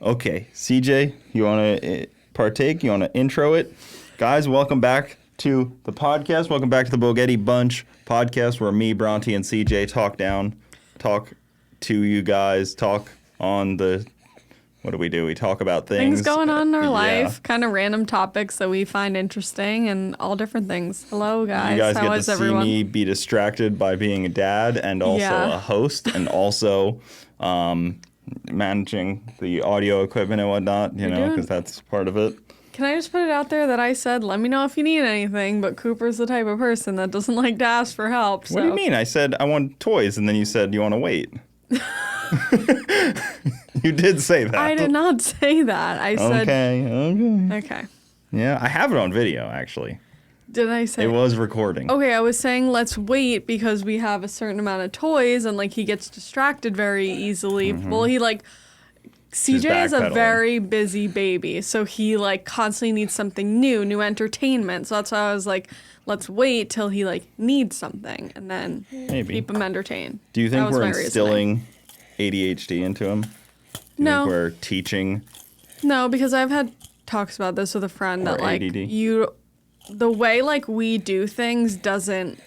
Okay, CJ, you want to partake? You want to intro it? Guys, welcome back to the podcast. Welcome back to the Bogetti Bunch podcast where me, Bronte, and CJ talk to you guys, talk on the... What do? We talk about things going on in our life, kind of random topics that we find interesting and all different things. Hello, guys. You guys How get is to everyone? see me be distracted by being a dad and also a host and also managing the audio equipment and whatnot, because that's part of it. Can I just put it out there that I said, let me know if you need anything, but Cooper's the type of person that doesn't like to ask for help. So. What do you mean? I said I want toys, and then you said you want to wait. You did say that. I did not say that. I said... Okay. Yeah, I have it on video, actually. Did I say... It was recording. Okay, I was saying let's wait because we have a certain amount of toys and, he gets distracted very easily. Mm-hmm. Well, CJ is a very busy baby, so he, constantly needs something new entertainment. So that's why I was like, let's wait till he, needs something and then keep him entertained. Do you think we're instilling ADHD into him? Do you think we're teaching? No, because I've had talks about this with a friend that, ADD? The way, we do things doesn't,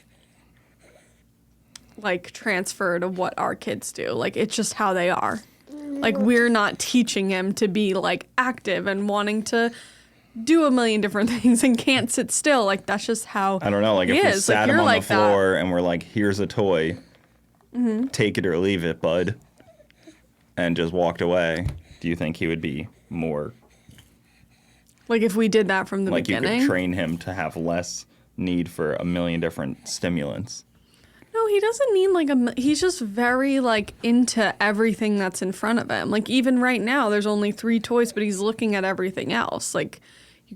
transfer to what our kids do. It's just how they are. We're not teaching him to be, active and wanting to do a million different things and can't sit still. That's just how I don't know. If we sat him on the floor and we're like, here's a toy, take it or leave it, bud, and just walked away, do you think he would be more... if we did that from the beginning? You could train him to have less need for a million different stimulants. No, he doesn't need he's just very into everything that's in front of him. Even right now, there's only 3 toys, but he's looking at everything else. You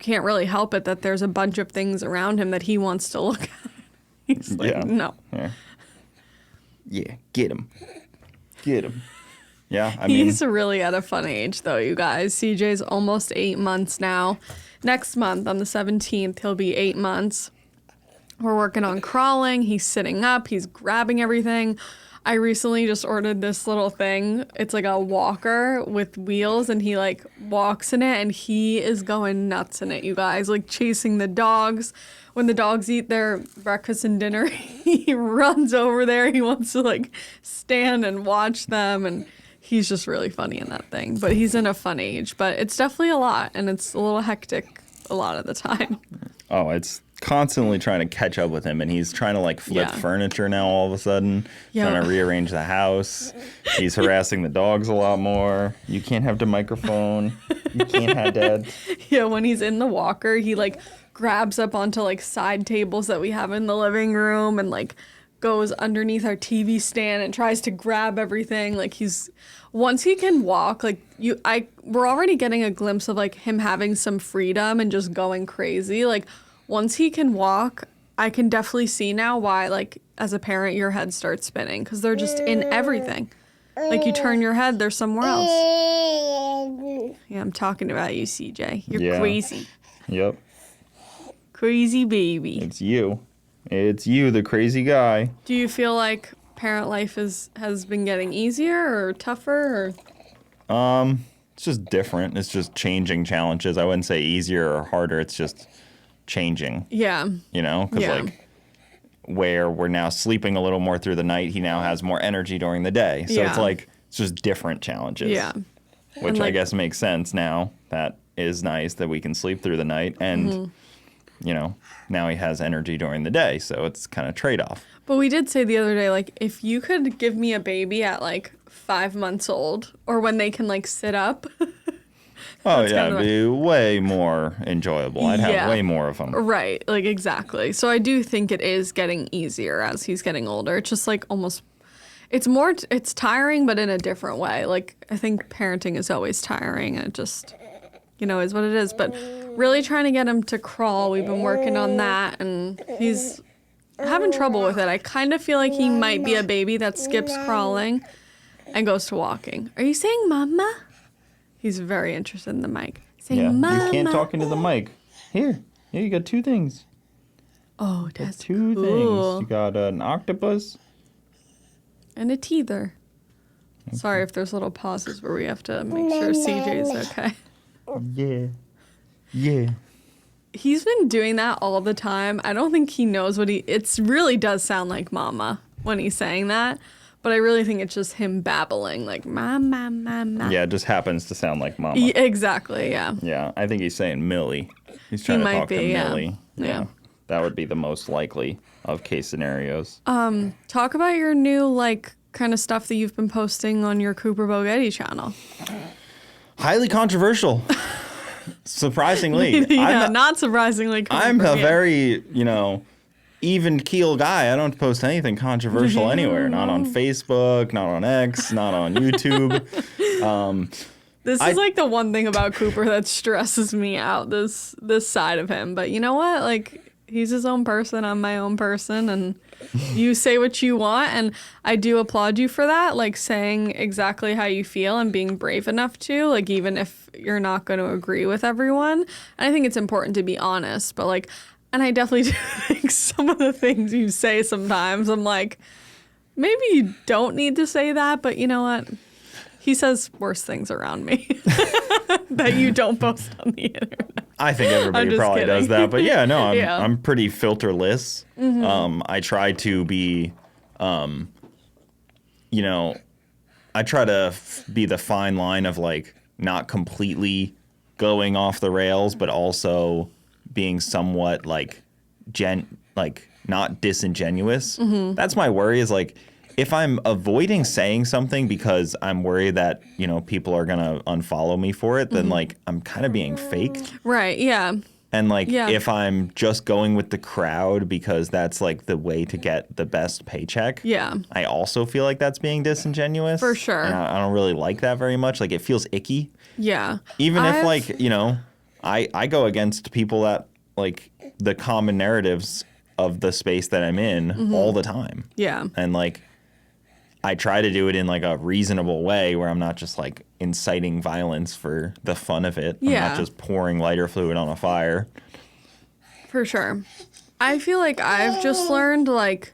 can't really help it that there's a bunch of things around him that he wants to look at. He's no. Yeah, get him. Get him. Yeah, I mean... He's really at a fun age, though, you guys. CJ's almost 8 months now. Next month, on the 17th, he'll be 8 months. We're working on crawling. He's sitting up. He's grabbing everything. I recently just ordered this little thing. It's a walker with wheels, and he walks in it, and he is going nuts in it, you guys. Chasing the dogs. When the dogs eat their breakfast and dinner, he runs over there. He wants to stand and watch them, and he's just really funny in that thing. But he's in a fun age. But it's definitely a lot, and it's a little hectic a lot of the time. Oh, it's constantly trying to catch up with him, and he's trying to flip furniture now all of a sudden, trying to rearrange the house. He's harassing the dogs a lot more. You can't have the microphone. You can't have Dad. Yeah, when he's in the walker, he grabs up onto side tables that we have in the living room and goes underneath our TV stand and tries to grab everything. Once he can walk, we're already getting a glimpse of him having some freedom and just going crazy. Once he can walk, I can definitely see now why, as a parent, your head starts spinning because they're just in everything. You turn your head, they're somewhere else. Yeah, I'm talking about you, CJ. You're crazy. Yep. Crazy baby. It's you. It's you, the crazy guy. Do you feel like parent life has been getting easier or tougher? Or? It's just different. It's just changing challenges. I wouldn't say easier or harder. It's just changing. Yeah. Because where we're now sleeping a little more through the night, he now has more energy during the day. So it's just different challenges. Yeah. Which I guess makes sense now. That is nice that we can sleep through the night and, now he has energy during the day. So it's kind of trade-off. But we did say the other day, if you could give me a baby at 5 months old or when they can sit up. Oh, yeah, it'd be way more enjoyable. I'd have way more of them. Right, exactly. So I do think it is getting easier as he's getting older. It's just almost, it's tiring, but in a different way. I think parenting is always tiring and it just, is what it is. But really trying to get him to crawl, we've been working on that and he's having trouble with it. I kind of feel like he might be a baby that skips crawling and goes to walking. Are you saying mama? He's very interested in the mic. Saying mama. You can't talk into the mic. Here, you got 2 things. Oh, that's two cool. things. You got an octopus. And a teether. Sorry if there's little pauses where we have to make sure CJ's okay. Yeah. Yeah. He's been doing that all the time. I don't think he knows what it really does sound like mama when he's saying that. But I really think it's just him babbling like mama, mama. Yeah, it just happens to sound like mama. Yeah, exactly, yeah. Yeah, I think he's saying Millie. He's trying to might talk be, to yeah. Millie. Yeah. That would be the most likely of case scenarios. Talk about your new, like, kind of stuff that you've been posting on your Cooper Bogetti channel. Highly controversial. Surprisingly. Yeah, not surprisingly. I'm a very, even keel guy. I don't post anything controversial anywhere. Not on Facebook, not on X, not on YouTube. This is like the one thing about Cooper that stresses me out, this side of him. But you know what? Like, he's his own person. I'm my own person. And you say what you want. And I do applaud you for that. Like, saying exactly how you feel and being brave enough to, like, even if you're not going to agree with everyone. And I think it's important to be honest. But, like, and I definitely do think some of the things you say sometimes, I'm like, maybe you don't need to say that. But you know what? He says worse things around me that you don't post on the internet. I think everybody probably does that. But yeah, no, I'm pretty filterless. I try to be, I try to be the fine line of like not completely going off the rails, but also being somewhat like not disingenuous. That's my worry is like, if I'm avoiding saying something because I'm worried that, people are going to unfollow me for it, then like I'm kind of being fake. Right. Yeah. And like if I'm just going with the crowd because that's like the way to get the best paycheck. Yeah. I also feel like that's being disingenuous. For sure. And I don't really like that very much. Like it feels icky. Yeah. Even if like, I go against people that like the common narratives of the space that I'm in all the time. Yeah. And like, I try to do it in like a reasonable way where I'm not just like inciting violence for the fun of it. I'm not just pouring lighter fluid on a fire. For sure. I feel like I've just learned like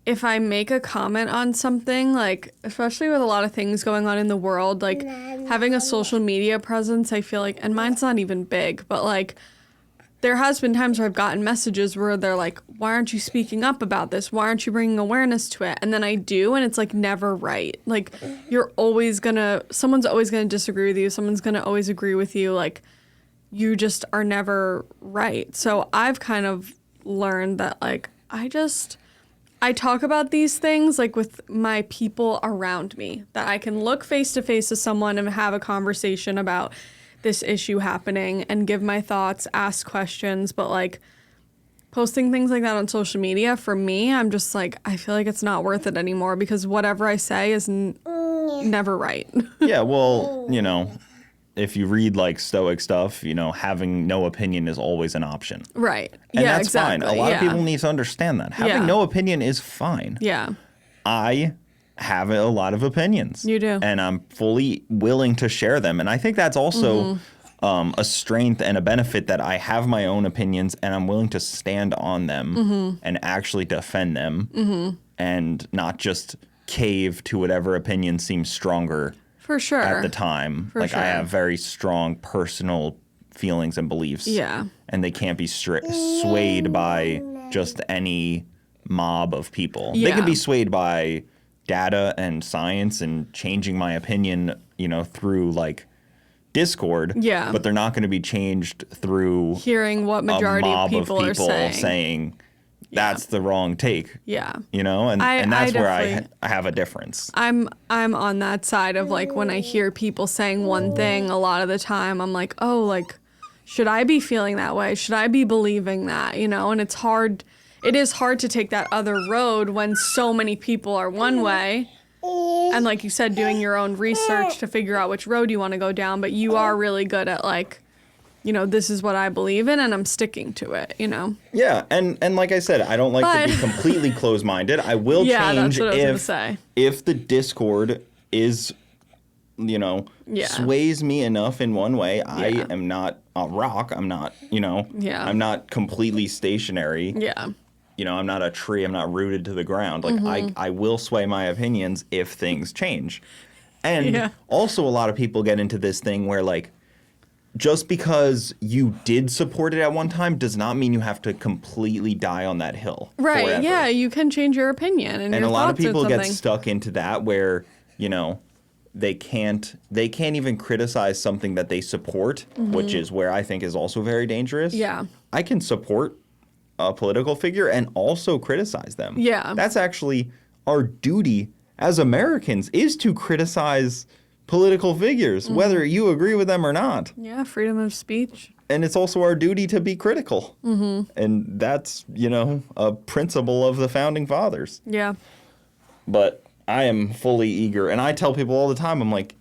if I make a comment on something, like especially with a lot of things going on in the world, like having a social media presence, I feel like, and mine's not even big, but like there has been times where I've gotten messages where they're like, why aren't you speaking up about this? Why aren't you bringing awareness to it? And then I do, and it's like never right. Like someone's always gonna disagree with you. Someone's gonna always agree with you. Like you just are never right. So I've kind of learned that like, I talk about these things like with my people around me, that I can look face to face with someone and have a conversation about this issue happening and give my thoughts, ask questions, but like posting things like that on social media, for me, I'm just like, I feel like it's not worth it anymore because whatever I say is never right. Yeah, well, if you read like Stoic stuff, having no opinion is always an option. Right. And yeah, that's exactly. fine. A lot of people need to understand that. Having no opinion is fine. Yeah. I have a lot of opinions. You do. And I'm fully willing to share them. And I think that's also a strength and a benefit that I have my own opinions and I'm willing to stand on them and actually defend them and not just cave to whatever opinion seems stronger for sure at the time. I have very strong personal feelings and beliefs. Yeah. And they can't be swayed by just any mob of people. Yeah. They can be swayed by data and science and changing my opinion, through like Discord. Yeah. But they're not going to be changed through hearing what majority a mob of people are saying that's the wrong take. Yeah. And that's where I have a difference. I'm on that side of like when I hear people saying one thing a lot of the time, I'm like, oh, like, should I be feeling that way? Should I be believing that? And it's hard. It is hard to take that other road when so many people are one way. And like you said, doing your own research to figure out which road you want to go down. But you are really good at like, this is what I believe in and I'm sticking to it, Yeah. And like I said, I don't like to be completely closed-minded. I will change that's what I was gonna say. If the Discord is, sways me enough in one way. I am not a rock. I'm not, I'm not completely stationary. Yeah. I'm not a tree. I'm not rooted to the ground. Like I will sway my opinions if things change. And also a lot of people get into this thing where, like, just because you did support it at one time does not mean you have to completely die on that hill. Right. Forever. Yeah, you can change your opinion and your a lot of thoughts people on get something. stuck into that where, you know, they can't even criticize something that they support, which is where I think is also very dangerous. Yeah. I can support a political figure and also criticize them. Yeah. That's actually our duty as Americans, is to criticize political figures, whether you agree with them or not. Yeah, freedom of speech. And it's also our duty to be critical. And that's, you know, a principle of the Founding Fathers. Yeah. But I am fully eager, and I tell people all the time, I'm like,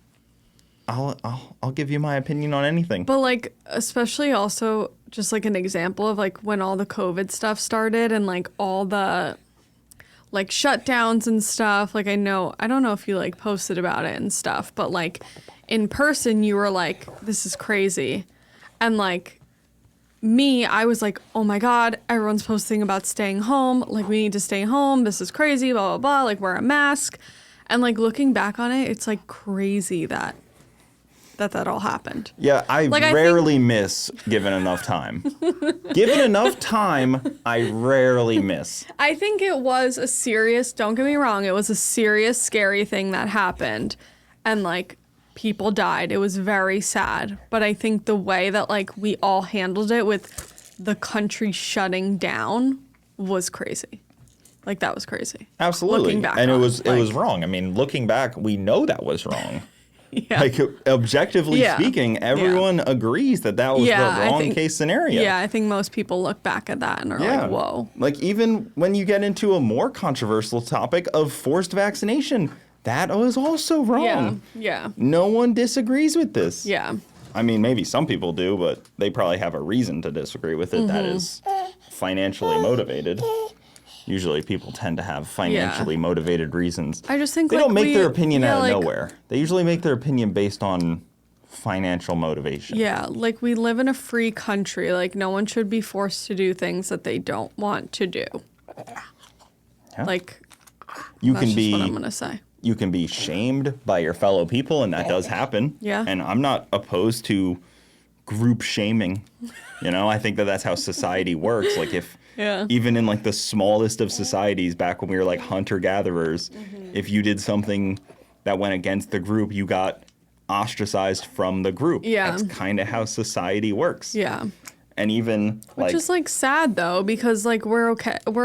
I'll give you my opinion on anything. But, like, especially also just, like, an example of, like, when all the COVID stuff started and, like, all the, like, shutdowns and stuff. Like, I don't know if you, like, posted about it and stuff, but, like, in person, you were like, this is crazy. And, like, me, I was like, oh my God, everyone's posting about staying home. Like, we need to stay home. This is crazy, blah, blah, blah. Like, wear a mask. And, like, looking back on it, it's, like, crazy that all happened. Yeah, I rarely miss given enough time. Given enough time, I rarely miss. I think it was a serious, don't get me wrong, it was a serious, scary thing that happened. And, like, people died. It was very sad. But I think the way that, like, we all handled it with the country shutting down was crazy. Like, that was crazy. Absolutely. Looking back and on it was like, wrong. I mean, looking back, we know that was wrong. Yeah. Like, objectively speaking, everyone agrees that was the wrong case scenario. Yeah, I think most people look back at that and are like, whoa. Like, even when you get into a more controversial topic of forced vaccination, that was also wrong. Yeah. No one disagrees with this. Yeah. I mean, maybe some people do, but they probably have a reason to disagree with it that is financially motivated. Usually people tend to have financially motivated reasons. I just think they like don't make their opinion out of like, nowhere. They usually make their opinion based on financial motivation. Yeah, like we live in a free country. Like no one should be forced to do things that they don't want to do. Yeah. Like you that's can be what I'm gonna say. You can be shamed by your fellow people, and that does happen. Yeah. And I'm not opposed to group shaming. You know, I think that's how society works. Like if even in like the smallest of societies, back when we were like hunter-gatherers, if you did something that went against the group, you got ostracized from the group. Yeah. That's kind of how society works. Yeah. And even Which is like sad though, because like we're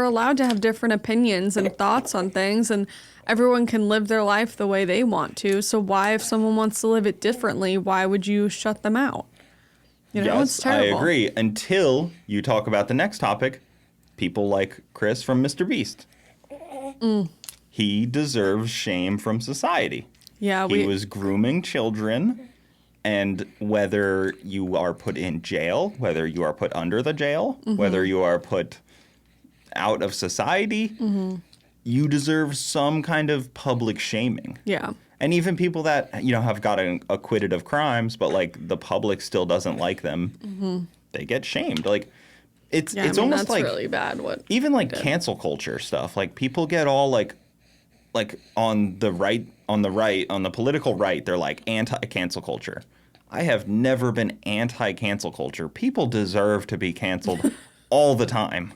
allowed to have different opinions and thoughts on things, and everyone can live their life the way they want to. So why, if someone wants to live it differently, why would you shut them out? You know, it's terrible. I agree. Until you talk about the next topic, people like Chris from Mr. Beast. He deserves shame from society. Yeah, he was grooming children, and whether you are put in jail, whether you are put under the jail, whether you are put out of society, you deserve some kind of public shaming. Yeah. And even people that, you know, have gotten acquitted of crimes, but like the public still doesn't like them, they get shamed. Like it's almost that's like really bad. What even like cancel culture stuff. Like people get all like on the political right, they're like anti-cancel culture. I have never been anti-cancel culture. People deserve to be canceled all the time.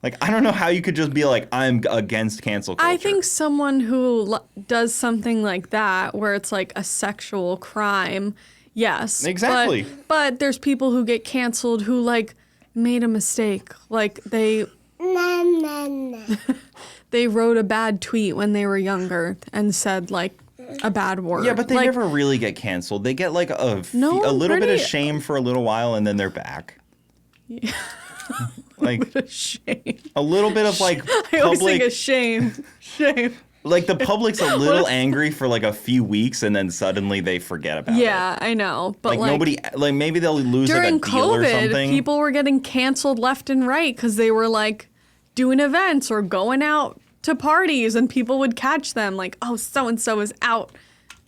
Like, I don't know how you could just be like, I'm against cancel culture. I think someone who does something like that, where it's like a sexual crime, yes. Exactly. But there's people who get canceled who like made a mistake. Like they they wrote a bad tweet when they were younger and said like a bad word. Yeah, but they like, never really get canceled. They get like a little bit of shame for a little while, and then they're back. Yeah. Like a shame. A little bit of like I always think of shame. Like the public's a little angry for like a few weeks, and then suddenly they forget about it. Yeah, I know. But like nobody, like maybe they'll lose during like a deal or COVID, something. people were getting canceled left and right because they were like doing events or going out to parties, and people would catch them like, oh, so and so is out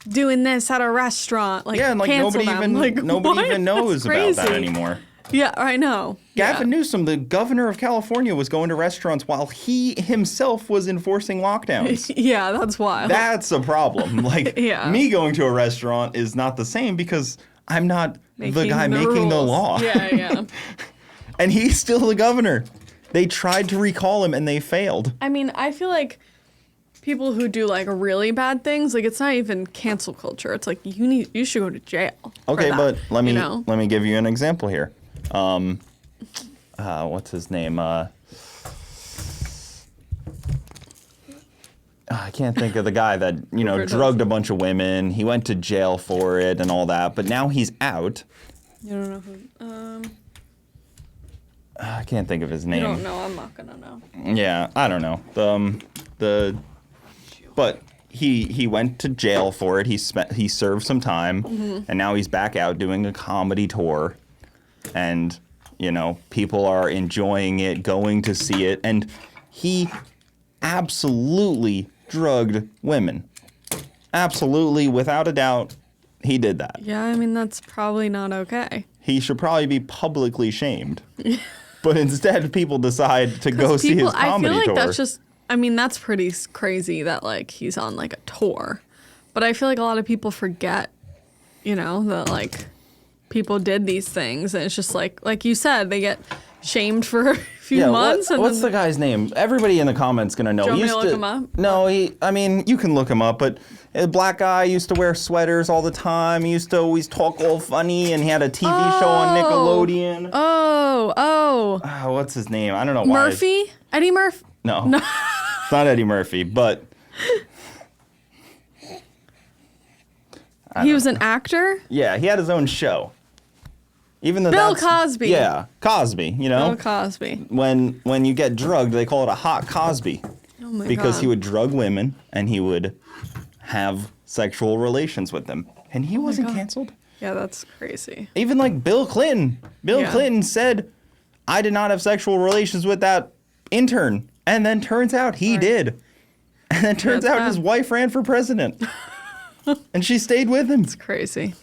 doing this at a restaurant. Like, yeah, and like cancel nobody them. even like, nobody what? even knows That's about that crazy. anymore. Yeah, I know. Gavin Newsom, the governor of California, was going to restaurants while he himself was enforcing lockdowns. Yeah, that's wild. That's a problem. Like, Yeah. me going to a restaurant is not the same because I'm not the guy making the rules. law. Yeah. And he's still the governor. They tried to recall him and they failed. I mean, I feel like people who do like really bad things, like it's not even cancel culture. It's like you should go to jail. Okay, for that, but let you me give you an example here. What's his name? I can't think of the guy that, drugged a bunch of women. He went to jail for it and all that, but now he's out. You don't know who. I can't think of his name. You don't know. I'm not gonna know. Yeah, I don't know. But he went to jail for it. He served some time, and now he's back out doing a comedy tour, and people are enjoying it, going to see it, and he absolutely drugged women. Absolutely, without a doubt, he did that. Yeah, I mean that's probably not okay. He should probably be publicly shamed. But instead, people decide to go see his comedy I feel like tour. that's just. I mean, that's pretty crazy that like he's on like a tour, but I feel like a lot of people forget, that like people did these things, and it's just like you said, they get shamed for a few months. What's the guy's name? Everybody in the comments gonna know. Do you want me to look him up? No, you can look him up, but a black guy used to wear sweaters all the time. He used to always talk all funny, and he had a TV show on Nickelodeon. Oh. What's his name? I don't know why. Murphy? Eddie Murphy? No. It's not Eddie Murphy, but he was an actor? yeah, he had his own show. Even though Bill Cosby. Yeah, Cosby, Bill Cosby. When you get drugged, they call it a hot Cosby. Oh my Because God. he would drug women and he would have sexual relations with them. And he wasn't God. canceled. Yeah, that's crazy. Even like Bill Clinton. Bill Clinton said, I did not have sexual relations with that intern. And then turns out he did. And then turns out his wife ran for president. And she stayed with him. It's crazy.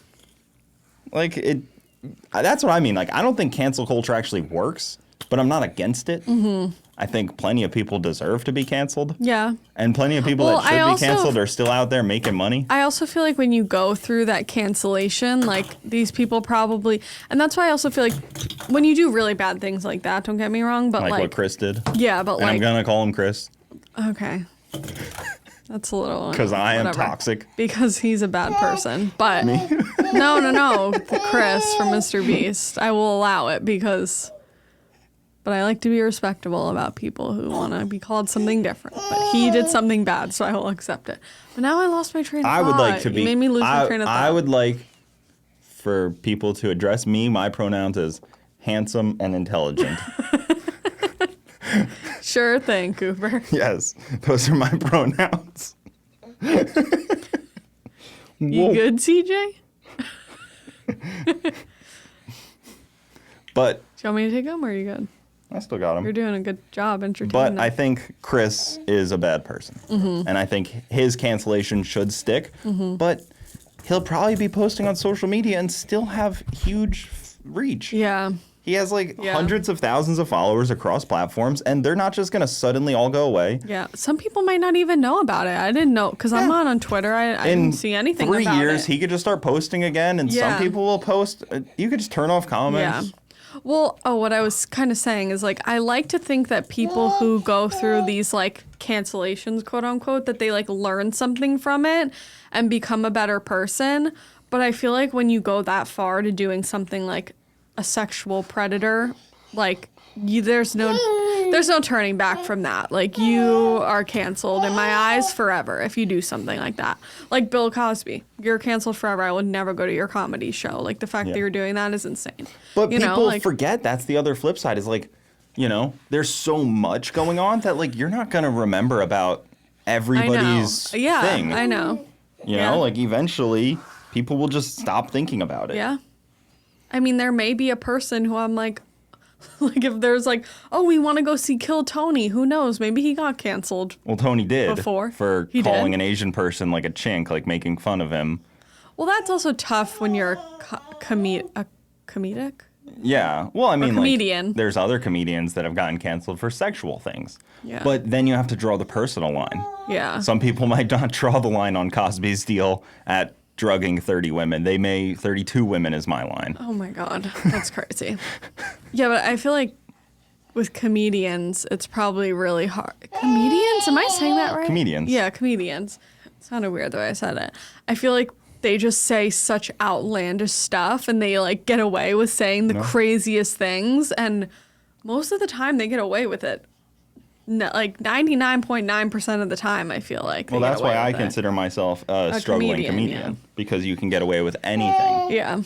That's what I mean. Like, I don't think cancel culture actually works, but I'm not against it. Mm-hmm. I think plenty of people deserve to be canceled. Yeah. And plenty of people that should be canceled are still out there making money. I also feel like when you go through that cancellation, like these people probably, and that's why I also feel like when you do really bad things like that, don't get me wrong, but Like what Chris did. Yeah, but And I'm going to call him Chris. Okay. That's a little. Because I am whatever. toxic. Because he's a bad person. But no. Chris from Mr. Beast. I will allow it but I like to be respectable about people who want to be called something different. But he did something bad, so I will accept it. But now I lost my train of thought. I would like to be. You made me lose my train of thought. I would like for people to address me, my pronouns as handsome and intelligent. Sure thing, Cooper. Yes, those are my pronouns. You good, CJ? But Do you want me to take him or are you good? I still got him. You're doing a good job entertaining But them. I think Chris is a bad person. Mm-hmm. And I think his cancellation should stick. Mm-hmm. But he'll probably be posting on social media and still have huge reach. Yeah. He has hundreds of thousands of followers across platforms, and they're not just going to suddenly all go away. Yeah. Some people might not even know about it. I didn't know because I'm not on Twitter. I didn't see anything about it. In 3 years, he could just start posting again, and some people will post. You could just turn off comments. Yeah. Well, what I was kind of saying is I like to think that people who go through these cancellations, quote unquote, that they learn something from it and become a better person. But I feel like when you go that far to doing something like a sexual predator, there's no turning back from that. You are canceled in my eyes forever if you do something like that. Like Bill Cosby, you're canceled forever. I would never go to your comedy show. The fact that you're doing that is insane. But people forget that's the other flip side is there's so much going on that you're not going to remember about everybody's thing. I know. You know, eventually people will just stop thinking about it. Yeah. I mean, there may be a person who I'm if there's we want to go see Kill Tony, who knows? Maybe he got canceled. Well, Tony did before. For calling an Asian person a chink, making fun of him. Well, that's also tough when you're a comedic. Yeah. Well, I mean, comedian. there's other comedians that have gotten canceled for sexual things. Yeah. But then you have to draw the personal line. Yeah. Some people might not draw the line on Cosby's deal at drugging 30 women. 32 women is my line. Oh my God. That's crazy. Yeah, but I feel like with comedians, it's probably really hard. Comedians? Am I saying that right? Comedians. Yeah, comedians. It sounded weird the way I said it. I feel like they just say such outlandish stuff and they like get away with saying the craziest things. And most of the time they get away with it. No, like 99.9% of the time, I feel like. Well, that's why I consider myself a struggling comedian because you can get away with anything. Yeah.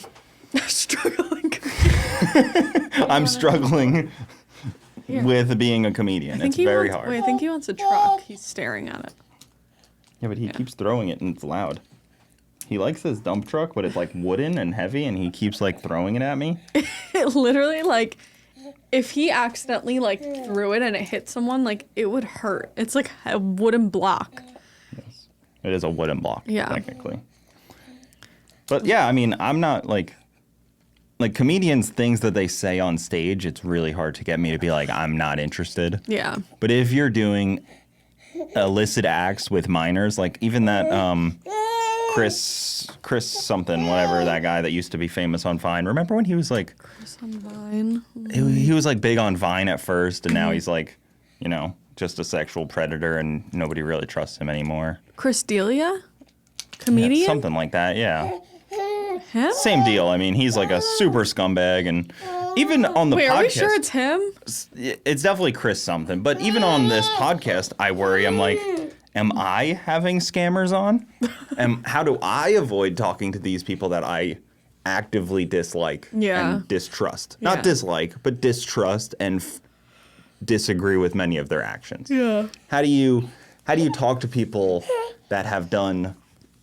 Struggling comedian. I'm struggling with being a comedian. It's very hard. Wait, I think he wants a truck. He's staring at it. Yeah, but he keeps throwing it and it's loud. He likes his dump truck, but it's like wooden and heavy, and he keeps like throwing it at me. It literally, like, if he accidentally like threw it and it hit someone, like it would hurt. It's like a wooden block. Yes, it is a wooden block, technically. But yeah, I mean, I'm not like comedians, things that they say on stage, it's really hard to get me to be like, I'm not interested. Yeah. But if you're doing illicit acts with minors, like even that Chris something, whatever, that guy that used to be famous on Vine. Remember when he was like... Chris on Vine? He was like big on Vine at first, and now he's like, you know, just a sexual predator, and nobody really trusts him anymore. Chris D'Elia? Comedian? Yeah, something like that, yeah. Him? Same deal. I mean, he's like a super scumbag, and even on the podcast... Wait, are we sure it's him? It's definitely Chris something, but even on this podcast, I worry, I'm like... Am I having scammers on? How do I avoid talking to these people that I actively dislike and distrust? Not dislike, but distrust and disagree with many of their actions. Yeah. How do you talk to people that have done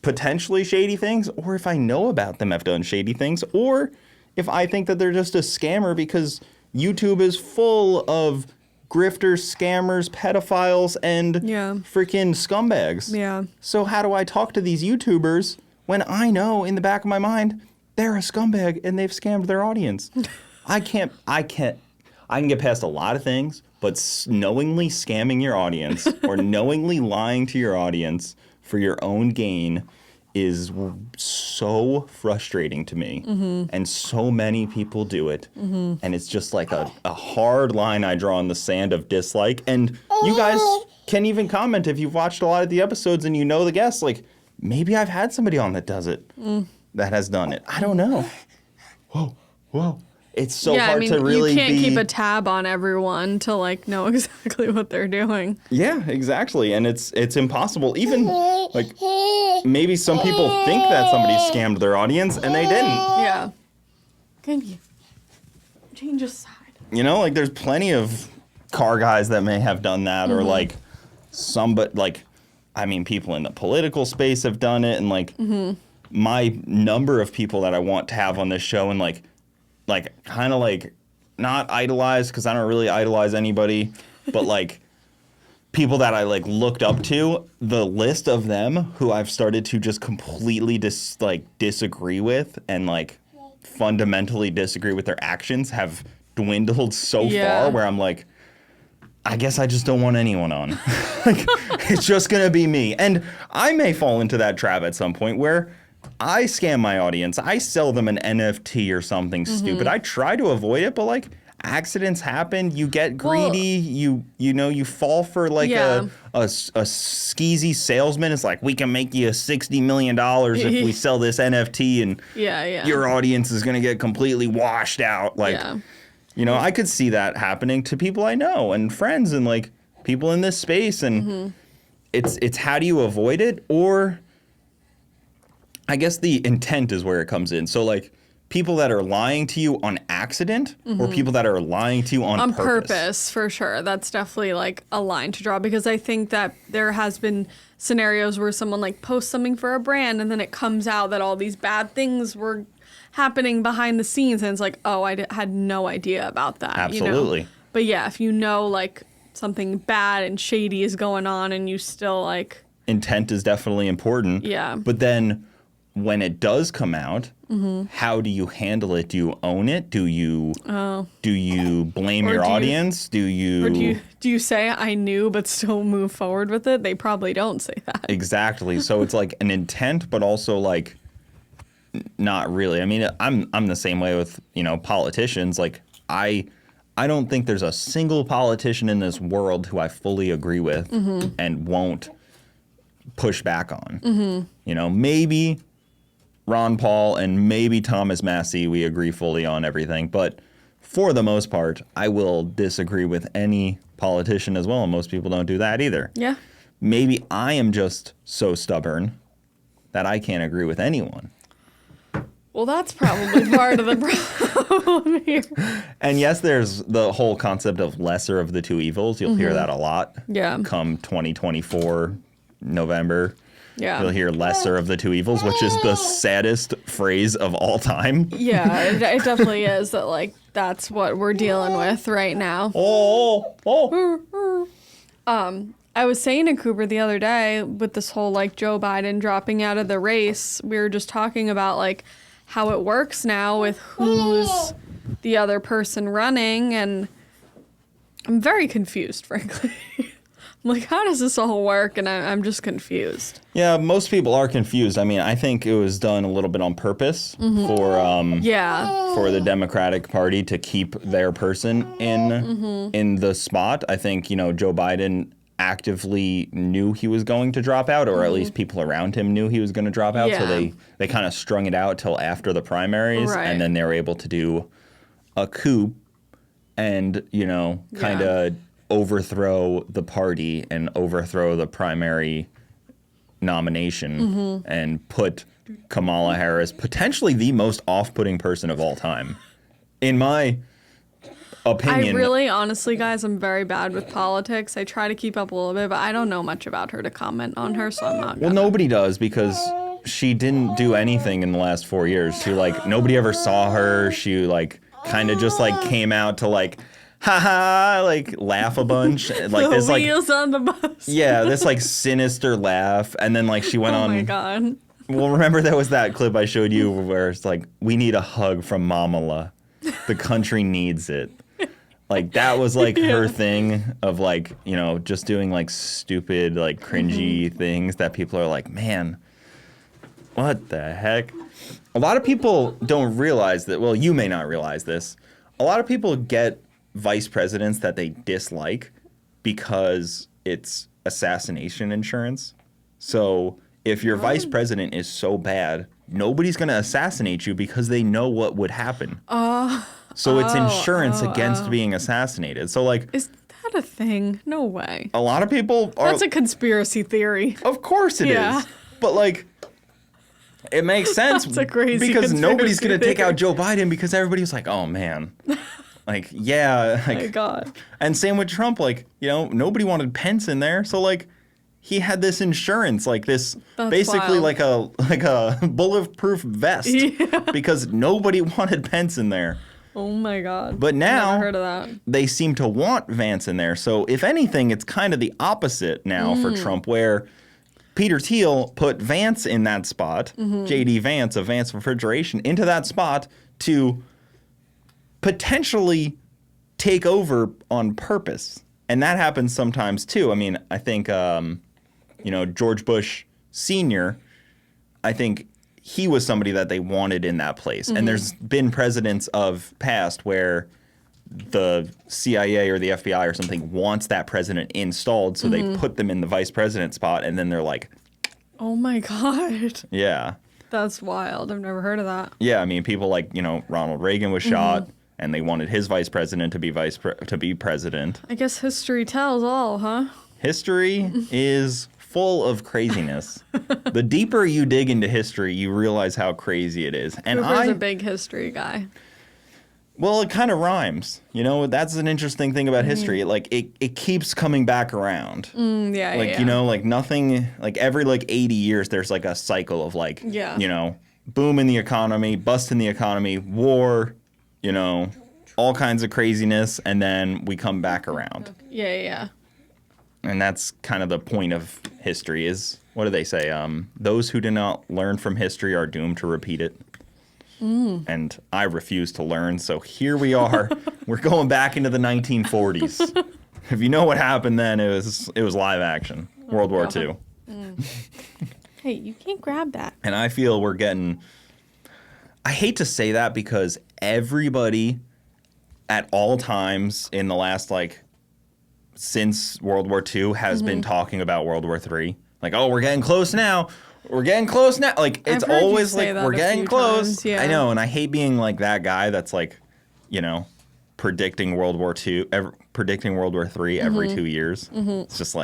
potentially shady things, or if I know about them have done shady things, or if I think that they're just a scammer because YouTube is full of grifters, scammers, pedophiles, and freaking scumbags. Yeah. So how do I talk to these YouTubers when I know in the back of my mind they're a scumbag and they've scammed their audience? I can get past a lot of things, but knowingly scamming your audience or knowingly lying to your audience for your own gain is so frustrating to me. And so many people do it. And it's just like a hard line I draw in the sand of dislike. And you guys can even comment if you've watched a lot of the episodes and you know the guests. Like, maybe I've had somebody on that does it, that has done it. I don't know. Whoa. It's so hard to really you can't keep a tab on everyone to like know exactly what they're doing. Yeah, exactly. And it's impossible. Even like maybe some people think that somebody scammed their audience and they didn't. Yeah. Can you change a side? You know, like there's plenty of car guys that may have done that or like people in the political space have done it, and like my number of people that I want to have on this show and like kind of like not idolize, because I don't really idolize anybody, but like people that I like looked up to, the list of them who I've started to just completely disagree with and like fundamentally disagree with their actions have dwindled so far where I'm like, I guess I just don't want anyone on. Like, it's just gonna be me. And I may fall into that trap at some point where I scam my audience. I sell them an NFT or something stupid. I try to avoid it, but like accidents happen. You get greedy. You fall for like a skeezy salesman. It's like, we can make you $60 million if we sell this NFT, and your audience is gonna get completely washed out. Like, you know, I could see that happening to people I know and friends and like people in this space, and it's how do you avoid it? Or I guess the intent is where it comes in. So like people that are lying to you on accident or people that are lying to you on purpose, for sure. That's definitely like a line to draw, because I think that there has been scenarios where someone like posts something for a brand and then it comes out that all these bad things were happening behind the scenes, and it's like, oh, I had no idea about that. Absolutely. You know? But yeah, if you know like something bad and shady is going on and you still like... Intent is definitely important. Yeah. But then when it does come out, how do you handle it? Do you own it? Do you blame Or your do you- audience? Do you Or do you say I knew but still move forward with it? They probably don't say that. Exactly. So it's like an intent, but also like not really. I mean, I'm the same way with, politicians. Like I don't think there's a single politician in this world who I fully agree with and won't push back on. Maybe Ron Paul and maybe Thomas Massey, we agree fully on everything. But for the most part, I will disagree with any politician as well. And most people don't do that either. Yeah. Maybe I am just so stubborn that I can't agree with anyone. Well, that's probably part of the problem here. And yes, there's the whole concept of lesser of the two evils. You'll hear that a lot. Yeah. Come 2024, November. Yeah. You'll hear lesser of the two evils, which is the saddest phrase of all time. Yeah, it definitely is that, like, that's what we're dealing with right now. Oh. I was saying to Cooper the other day with this whole, like, Joe Biden dropping out of the race, we were just talking about, like, how it works now with who's the other person running, and I'm very confused, frankly. I'm like, how does this all work? And I'm just confused. Yeah, most people are confused. I mean, I think it was done a little bit on purpose for the Democratic Party to keep their person in the spot. I think, Joe Biden actively knew he was going to drop out, or at least people around him knew he was going to drop out. So they kind of strung it out till after the primaries, and then they were able to do a coup and, kind of overthrow the party and overthrow the primary nomination and put Kamala Harris, potentially the most off-putting person of all time, in my opinion. I really, honestly, guys, I'm very bad with politics. I try to keep up a little bit, but I don't know much about her to comment on her, so I'm not Well, nobody does, because she didn't do anything in the last 4 years. She, nobody ever saw her. She, kind of just, came out to, haha, laugh a bunch. The wheels on the bus. Yeah, this, sinister laugh. And then, she went on. Oh, my God. Well, remember there was that clip I showed you where it's we need a hug from Mamala. The country needs it. That was her thing of just doing stupid, cringy things that people are like, man, what the heck? A lot of people don't realize that. Well, you may not realize this. A lot of people get vice presidents that they dislike because it's assassination insurance. So if your vice president is so bad, nobody's going to assassinate you because they know what would happen. So it's insurance against being assassinated. So is that a thing? No way. A lot of people are. That's a conspiracy theory. Of course it is. But it makes sense. That's a crazy because nobody's going to take theory. out Joe Biden because everybody's like, oh man. Yeah. Oh my God. And same with Trump. Nobody wanted Pence in there. So he had this insurance, this That's basically wild. like a bulletproof vest because nobody wanted Pence in there. Oh my God. But now Never heard of that. they seem to want Vance in there. So if anything, it's kind of the opposite now for Trump, where Peter Thiel put Vance in that spot, J.D. Vance of Vance Refrigeration, into that spot to potentially take over on purpose. And that happens sometimes too. I mean, I think, George Bush Sr., I think he was somebody that they wanted in that place. And there's been presidents of past where the CIA or the FBI or something wants that president installed, so they put them in the vice president spot, and then they're like, oh my God. yeah. That's wild. I've never heard of that. Yeah, I mean, people Ronald Reagan was shot, and they wanted his vice president to be president. I guess history tells all, huh? History is full of craziness. The deeper you dig into history, you realize how crazy it is. And Cooper's a big history guy. Well, it kind of rhymes. That's an interesting thing about history. It keeps coming back around. Yeah. Nothing, every 80 years, there's a cycle of boom in the economy, bust in the economy, war, all kinds of craziness, and then we come back around. Yeah. And that's kind of the point of history is, what do they say? Those who do not learn from history are doomed to repeat it. And I refuse to learn, so here we are. We're going back into the 1940s. If you know what happened then, it was live action. World War II. Hey, you can't grab that. And I feel we're getting... I hate to say that because everybody at all times in the last, since World War II has been talking about World War III. Like, oh, we're getting close now. We're getting close now. Like, it's always like, we're getting close. Times, yeah. I know, and I hate being like that guy that's predicting World War II, predicting World War III every 2 years. It's just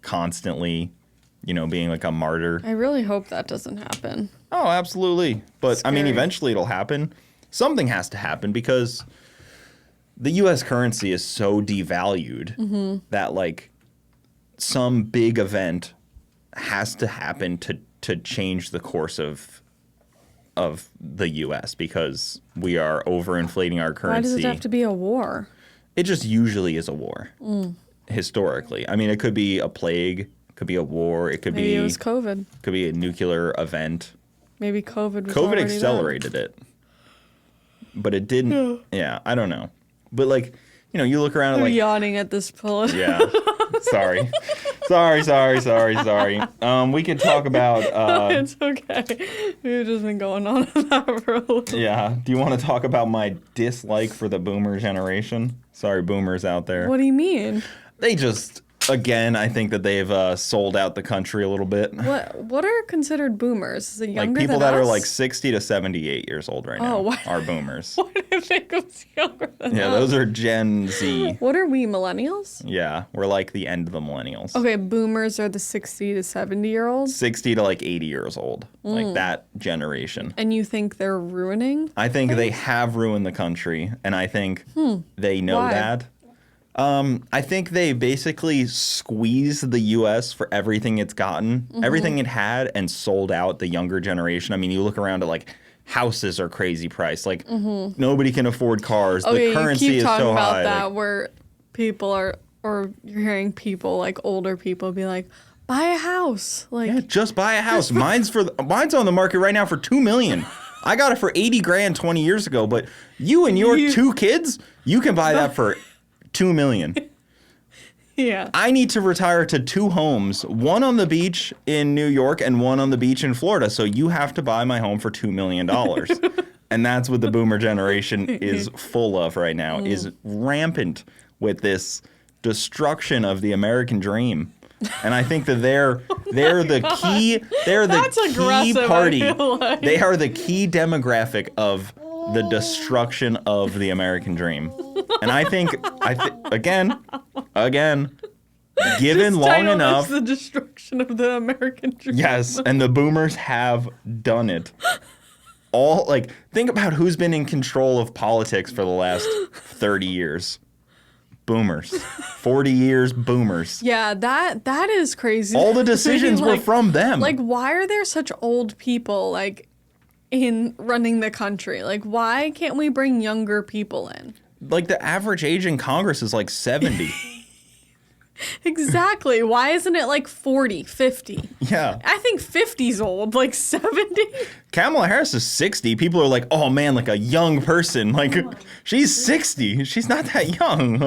constantly, being like a martyr. I really hope that doesn't happen. Oh, absolutely. But Scary. Eventually it'll happen. Something has to happen because the U.S. currency is so devalued that some big event has to happen to change the course of the U.S. because we are overinflating our currency. Why does it have to be a war? It just usually is a war, historically. It could be a plague, it could be a war, it could Maybe it was COVID. Could be a nuclear event. Maybe COVID was COVID already accelerated it, but it didn't. Yeah, I don't know. But you look around I'm and yawning at this point. yeah. Sorry. We could talk about. It's okay. We've just been going on that for a little. Yeah. Do you want to talk about my dislike for the boomer generation? Sorry, boomers out there. What do you mean? They just. Again, I think that they've sold out the country a little bit. What are considered boomers? Is it younger people than that us? are 60 to 78 years old right now are boomers. Why do I think it was younger than us? Yeah, those are Gen Z. What are we, millennials? Yeah, we're like the end of the millennials. Okay, boomers are the 60 to 70-year-olds? 60 to 80 years old. Like that generation. And you think they're ruining? I think they have ruined the country, and I think they know Why? that. I think they basically squeezed the U.S. for everything it's gotten, everything it had, and sold out the younger generation. You look around at houses are crazy priced. Nobody can afford cars. Okay, the currency you keep is talking so about high. that where people are, or you're hearing people, older people be like, buy a house. Yeah, just buy a house. Mine's on the market right now for $2 million. I got it for $80,000 20 years ago, but you and your 2 kids, you can buy that for $2 million. Yeah. I need to retire to 2 homes, one on the beach in New York and one on the beach in Florida. So you have to buy my home for $2 million. And that's what the boomer generation is full of right now, is rampant with this destruction of the American dream. And I think that they're the key party. They are the key demographic of the destruction of the American dream. And I think again, given long enough, the destruction of the American dream. yes, and the boomers have done it. Think about who's been in control of politics for the last 30 years. Boomers. 40 years, boomers. Yeah, that is crazy. All the decisions were from them. Why are there such old people in running the country? Why can't we bring younger people in? The average age in Congress is 70. Exactly. Why isn't it 40, 50? Yeah. I think 50's old. 70? Kamala Harris is 60. People are like, oh man, a young person. She's 60. She's not that young.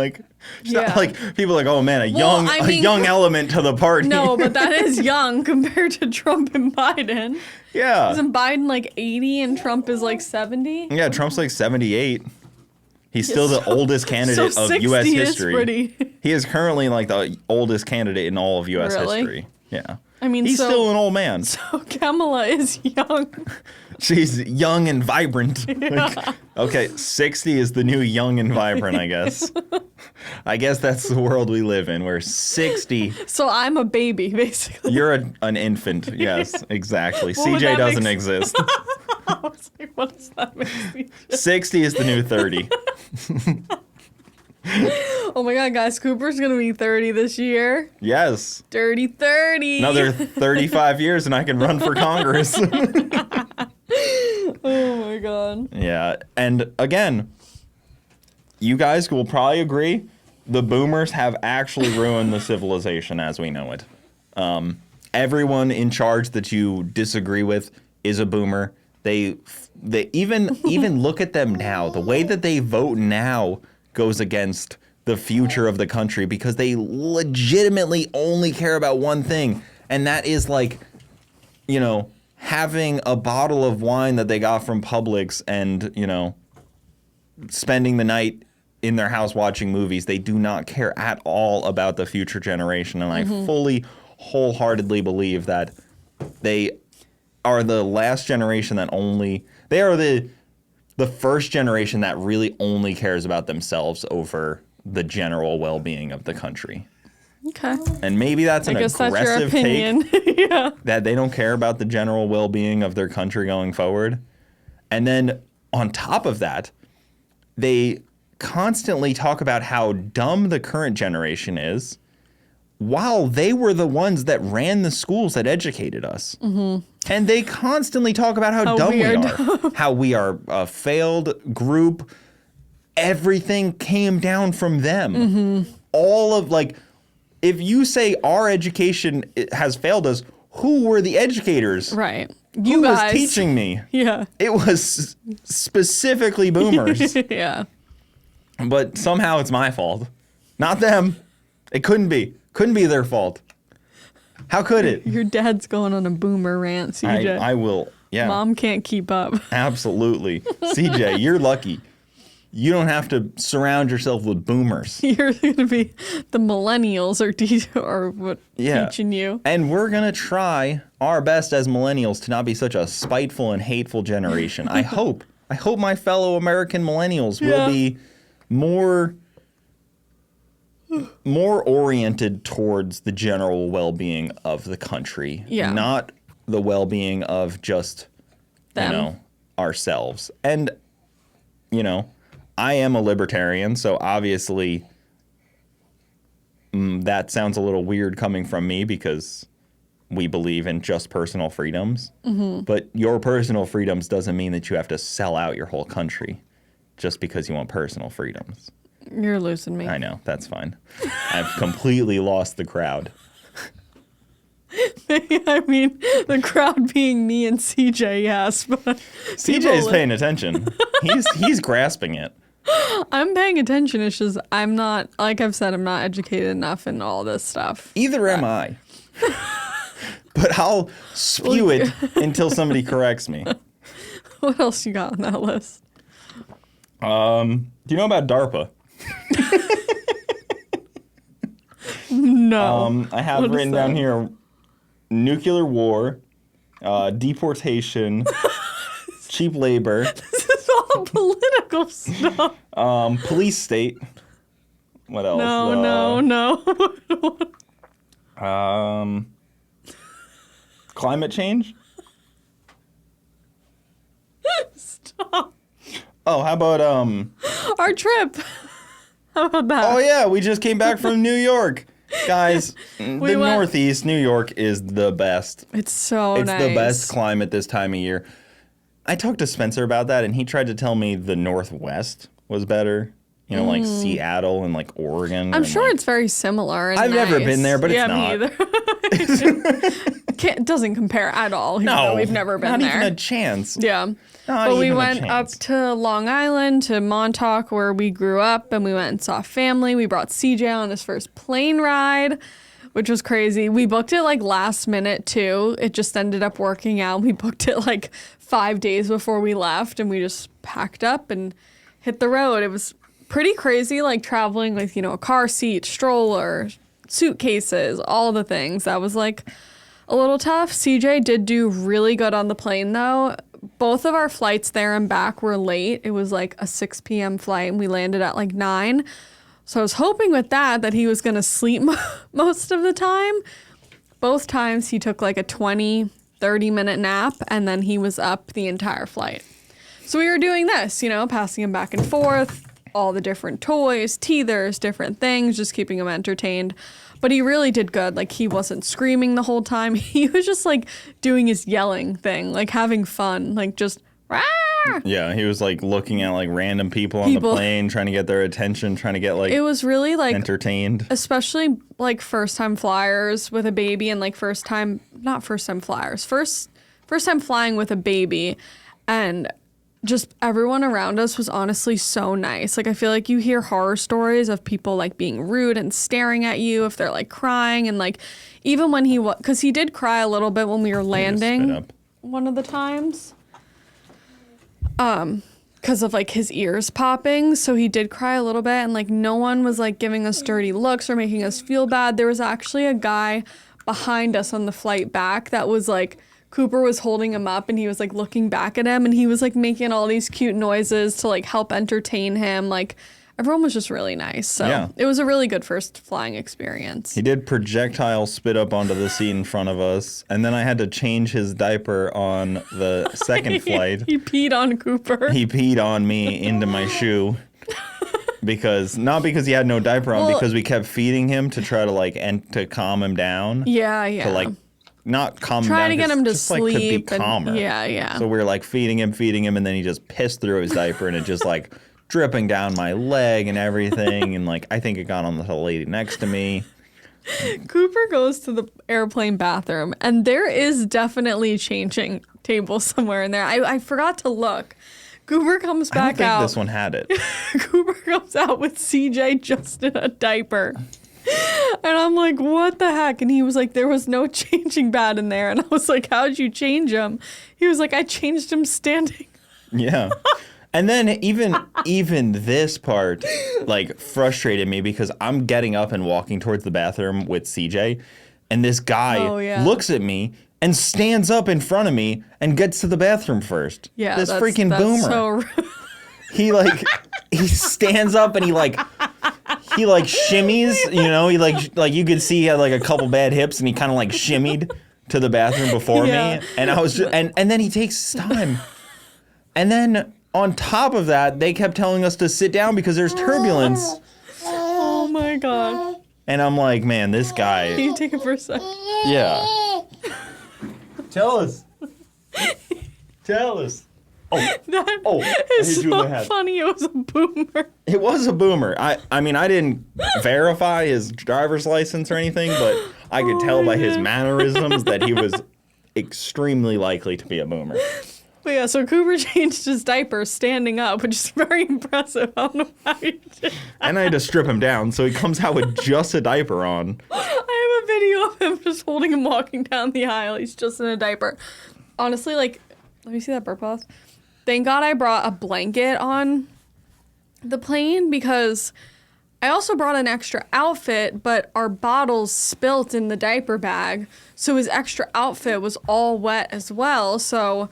She's not people are like, oh man, a young element to the party. No, but that is young compared to Trump and Biden. Yeah. Isn't Biden 80 and Trump is 70? Yeah, Trump's 78. He's still the oldest candidate of U.S. history. He is currently the oldest candidate in all of U.S. history. Yeah. He's still an old man. So Kamala is young. She's young and vibrant. Yeah. Okay, 60 is the new young and vibrant, I guess. I guess that's the world we live in. We're 60. So I'm a baby, basically. You're an infant. Yes, exactly. CJ doesn't exist. I was like, what does that mean? 60 is the new 30. Oh my God, guys, Cooper's gonna be 30 this year. Yes. Dirty 30. Another 35 years and I can run for Congress. Oh my God. Yeah, and again, you guys will probably agree, the boomers have actually ruined the civilization as we know it. Everyone in charge that you disagree with is a boomer. They even look at them now. The way that they vote now goes against the future of the country because they legitimately only care about one thing, and that is like, you know, having a bottle of wine that they got from Publix and, you know, spending the night in their house watching movies. They do not care at all about the future generation, and I fully, wholeheartedly believe that they are the last generation that they are the first generation that really only cares about themselves over the general well-being of the country. Okay. And maybe that's an aggressive take yeah. that they don't care about the general well-being of their country going forward. And then on top of that, they constantly talk about how dumb the current generation is while they were the ones that ran the schools that educated us. Mm-hmm. And they constantly talk about how dumb we are, how we are a failed group. Everything came down from them. Mm-hmm. All of, like, if you say our education has failed us, who were the educators? Right. Who was teaching me? Yeah. It was specifically boomers. Yeah. But somehow it's my fault. Not them. It couldn't be. Couldn't be their fault. How could it? Your dad's going on a boomer rant, CJ. I will. Yeah. Mom can't keep up. Absolutely. CJ, you're lucky. You don't have to surround yourself with boomers. You're going to be the millennials teaching you. And we're going to try our best as millennials to not be such a spiteful and hateful generation. I hope my fellow American millennials will be more oriented towards the general well-being of the country, not the well-being of just them. You know, ourselves. And, you know, I am a libertarian, so obviously that sounds a little weird coming from me because we believe in just personal freedoms. Mm-hmm. But your personal freedoms doesn't mean that you have to sell out your whole country just because you want personal freedoms. You're losing me. I know, that's fine. I've completely lost the crowd. I mean, the crowd being me and CJ, yes, but CJ's paying attention. He's grasping it. I'm paying attention. It's just I'm not, like I've said, I'm not educated enough in all this stuff. Either am I. But I'll spew it until somebody corrects me. What else you got on that list? Do you know about DARPA? No. I have written down here nuclear war, deportation, cheap labor. This is all political stuff. Police state. What else? No. Climate change. Stop. Oh, how about our trip? How about that? Oh yeah, we just came back from New York. Guys, the Northeast, New York is the best. It's so nice. It's the best climate this time of year. I talked to Spencer about that, and he tried to tell me the Northwest was better. You know, like Seattle and like Oregon. I'm sure it's very similar. I've never been there, but it's not. Me either. It doesn't compare at all. No, we've never been there. Not even a chance. Yeah. But we went up to Long Island, to Montauk, where we grew up, and we went and saw family. We brought CJ on his first plane ride, which was crazy. We booked it like last minute too. It just ended up working out. We booked it like 5 days before we left, and we just packed up and hit the road. It was pretty crazy, like traveling with, you know, a car seat, stroller, suitcases, all the things. That was like a little tough. CJ did do really good on the plane though. Both of our flights there and back were late. It was like a 6 p.m. flight, and we landed at like 9. So I was hoping with that he was going to sleep most of the time. Both times he took like a 20, 30-minute nap, and then he was up the entire flight. So we were doing this, you know, passing him back and forth, all the different toys, teethers, different things, just keeping him entertained. But he really did good. Like, he wasn't screaming the whole time. He was just, like, doing his yelling thing, like, having fun, like, just, rah! Yeah, he was, like, looking at, like, random people on the plane, trying to get their attention, trying to get, like, it was really, like, entertained. Especially, like, first-time flyers with a baby and, like, first time flying with a baby. And just everyone around us was honestly so nice. Like, I feel like you hear horror stories of people like being rude and staring at you if they're like crying. And like, even when because he did cry a little bit when we were landing one of the times. Because of like his ears popping. So he did cry a little bit, and like no one was like giving us dirty looks or making us feel bad. There was actually a guy behind us on the flight back that was like, Cooper was holding him up and he was like looking back at him and he was like making all these cute noises to like help entertain him. Like everyone was just really nice. So It was a really good first flying experience. He did projectile spit up onto the seat in front of us, and then I had to change his diaper on the second flight. He peed on Cooper. He peed on me into my shoe. Not because he had no diaper on, because we kept feeding him to try to like to calm him down. Yeah. To like not calm him try down. to get him to just sleep. Like to be calmer. Yeah. So we were like feeding him, and then he just pissed through his diaper, and it just like dripping down my leg and everything. And like I think it got on the lady next to me. Cooper goes to the airplane bathroom, and there is definitely changing table somewhere in there. I forgot to look. Cooper comes back out. I don't think this one had it. Cooper comes out with CJ just in a diaper. And I'm like, what the heck? And he was like, there was no changing pad in there. And I was like, how'd you change him? He was like, I changed him standing. Yeah. And then even this part like frustrated me because I'm getting up and walking towards the bathroom with CJ, and this guy looks at me and stands up in front of me and gets to the bathroom first. Yeah, this that's freaking boomer. So rude. He stands up and he shimmies, you know, he like you could see he had like a couple bad hips, and he kind of like shimmied to the bathroom before me, and I was just, and then he takes his time, and then on top of that they kept telling us to sit down because there's turbulence. Oh my god. And I'm like, man, this guy. Can you take it for a second? Yeah. Tell us. Oh, It's so funny. It was a boomer. It was a boomer. I mean, I didn't verify his driver's license or anything, but I could tell by his mannerisms that he was extremely likely to be a boomer. But yeah, so Cooper changed his diaper standing up, which is very impressive. I don't know how he did. And I had to strip him down, so he comes out with just a diaper on. I have a video of him just holding him walking down the aisle. He's just in a diaper. Honestly, like, let me see that burp pause. Thank God I brought a blanket on the plane, because I also brought an extra outfit, but our bottles spilt in the diaper bag. So his extra outfit was all wet as well. So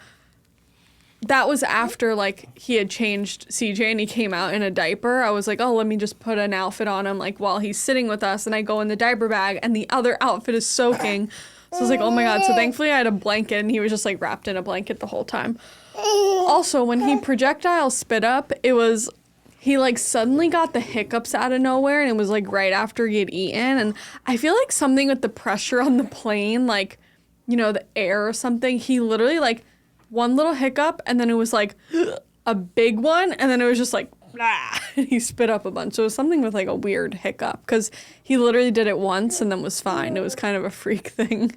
that was after like he had changed CJ and he came out in a diaper. I was like, oh, let me just put an outfit on him like while he's sitting with us, and I go in the diaper bag and the other outfit is soaking. So I was like, oh my God. So thankfully I had a blanket, and he was just like wrapped in a blanket the whole time. Also, when he projectile spit up, he like suddenly got the hiccups out of nowhere, and it was like right after he had eaten. And I feel like something with the pressure on the plane, like, you know, the air or something, he literally like one little hiccup, and then it was like a big one, and then it was just like, blah, and he spit up a bunch. So it was something with like a weird hiccup, because he literally did it once and then was fine. It was kind of a freak thing.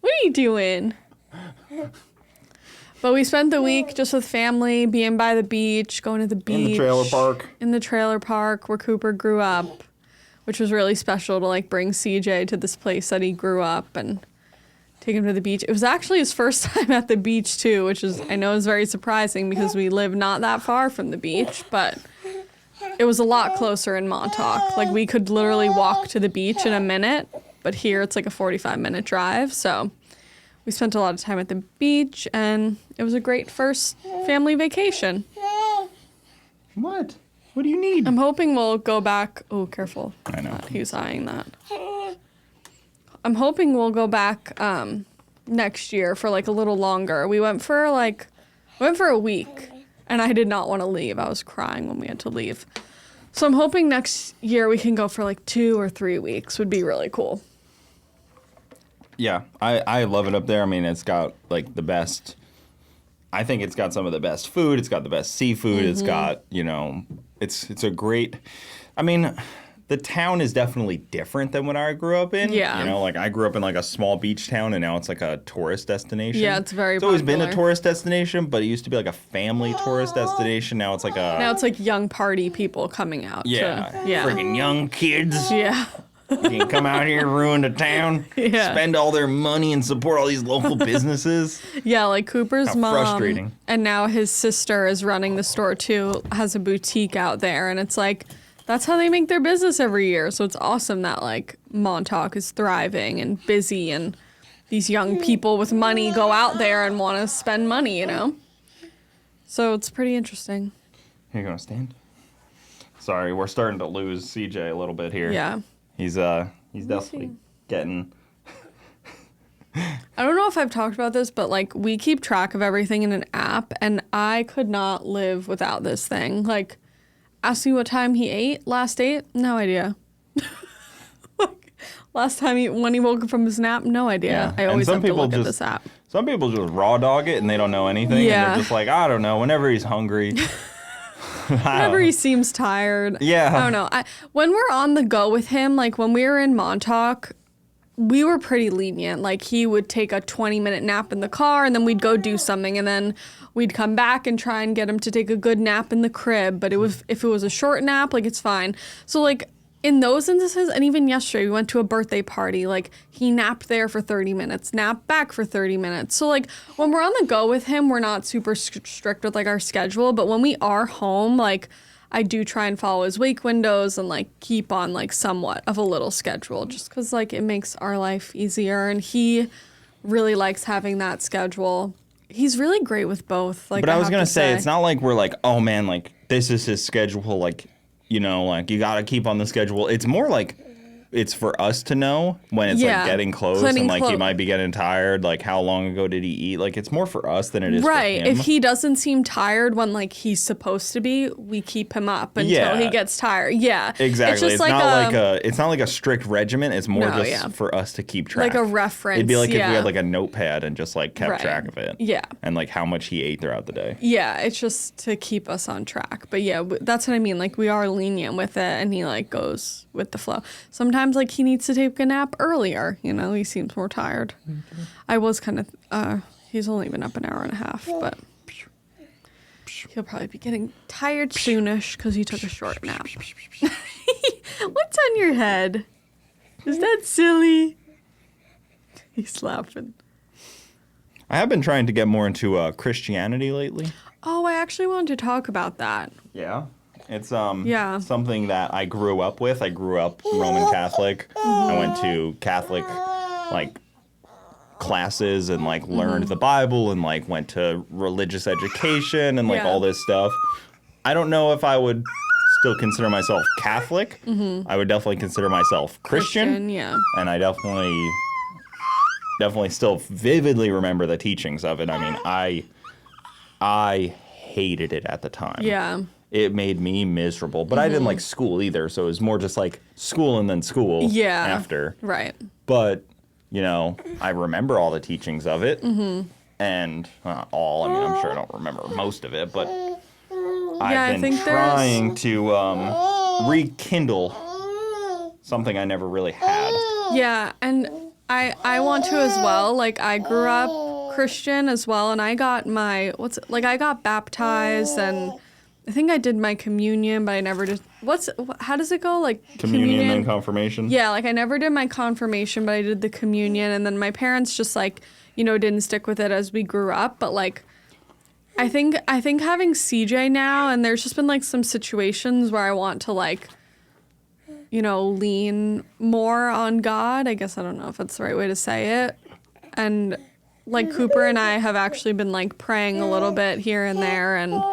What are you doing? But we spent the week just with family, being by the beach, going to the beach. In the trailer park. In the trailer park where Cooper grew up, which was really special to like bring CJ to this place that he grew up and take him to the beach. It was actually his first time at the beach too, which is, I know, is very surprising because we live not that far from the beach, but it was a lot closer in Montauk. Like we could literally walk to the beach in a minute, but here it's like a 45-minute drive. So we spent a lot of time at the beach, and it was a great first family vacation. What? What do you need? I'm hoping we'll go back. Oh, careful. I know. He was eyeing that. I'm hoping we'll go back next year for like a little longer. We went for a week, and I did not want to leave. I was crying when we had to leave. So I'm hoping next year we can go for like 2 or 3 weeks. Would be really cool. Yeah, I love it up there. I mean, it's got like the best. I think it's got some of the best food. It's got the best seafood. Mm-hmm. It's got, you know, it's a great. I mean, the town is definitely different than what I grew up in. Yeah. You know, like I grew up in like a small beach town and now it's like a tourist destination. Yeah, it's very It's always been a popular. tourist destination, but it used to be like a family tourist destination. Now it's like a... Now it's like young party people coming out. yeah. Yeah. Friggin' young kids. Yeah. You can come out here, ruin the town, Yeah. spend all their money and support all these local businesses. Yeah, like Cooper's How mom. frustrating. And now his sister is running the store too, has a boutique out there. And it's like, that's how they make their business every year. So it's awesome that like Montauk is thriving and busy and these young people with money go out there and want to spend money, you know? So it's pretty interesting. Here, you gonna stand? Sorry, we're starting to lose CJ a little bit here. Yeah. He's definitely getting... I don't know if I've talked about this, but like we keep track of everything in an app and I could not live without this thing. Like, ask me what time he ate, last ate, no idea. Like, last time when he woke up from his nap, no idea. Yeah. I And always some have to people look at just- this app. Some people just raw dog it and they don't know anything. And Yeah. they're just like, I don't know, whenever he's hungry. Whenever he seems tired. Yeah. I don't know. When we're on the go with him, like when we were in Montauk, we were pretty lenient. Like he would take a 20-minute nap in the car and then we'd go do something and then we'd come back and try and get him to take a good nap in the crib. But if it was a short nap, like it's fine. So like in those instances, and even yesterday we went to a birthday party, like he napped there for 30 minutes, napped back for 30 minutes. So like when we're on the go with him, we're not super strict with like our schedule. But when we are home, like I do try and follow his wake windows and like keep on like somewhat of a little schedule just because like it makes our life easier. And he really likes having that schedule. He's really great with both. Like, But I was have going to to say, it's not like we're like, oh man, like this is his schedule. Like, you know, like you got to keep on the schedule. It's more like it's for us to know when it's like getting close and like he might be getting tired. Like how long ago did he eat? Like it's more for us than it is for him. If he doesn't seem tired when like he's supposed to be, we keep him up until he gets tired. Yeah. Exactly. It's just it's not like a strict regimen. It's more for us to keep track. Like a reference. It'd be like if we had like a notepad and just like kept track of it. Yeah. And like how much he ate throughout the day. Yeah, it's just to keep us on track. But yeah, that's what I mean. Like we are lenient with it and he like goes with the flow. Sometimes like he needs to take a nap earlier, you know, he seems more tired. I was kind of, he's only been up an hour and a half, but he'll probably be getting tired soonish because he took a short nap. What's on your head? Is that silly? He's laughing. I have been trying to get more into Christianity lately. Oh, I actually wanted to talk about that. Yeah. It's something that I grew up with. I grew up Roman Catholic. I went to Catholic like classes and like learned the Bible and like went to religious education and like all this stuff. I don't know if I would still consider myself Catholic. I would definitely consider myself Christian. Yeah. And I definitely still vividly remember the teachings of it. I mean, I hated it at the time. Yeah. It made me miserable, but I didn't like school either, so it was more just like school and then school after. Right. But, you know, I remember all the teachings of it, and not all, I mean, I'm sure I don't remember most of it, but I've been trying to rekindle something I never really had. Yeah, and I want to as well. Like, I grew up Christian as well, and I got I got baptized, and I think I did my communion, but I never did. How does it go? Like Communion and confirmation? Yeah, like I never did my confirmation, but I did the communion, and then my parents just like, you know, didn't stick with it as we grew up. But like, I think having CJ now, and there's just been like some situations where I want to like, you know, lean more on God. I guess I don't know if that's the right way to say it. And like Cooper and I have actually been like praying a little bit here and there and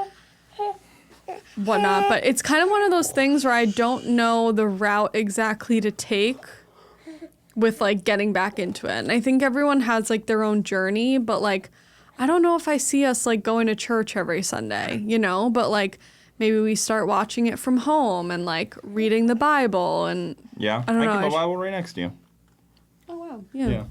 whatnot, but it's kind of one of those things where I don't know the route exactly to take with like getting back into it. And I think everyone has like their own journey, but like I don't know if I see us like going to church every Sunday, you know, but like maybe we start watching it from home and like reading the Bible and yeah, I don't know. keep a Bible right next to you. Oh wow. Yeah.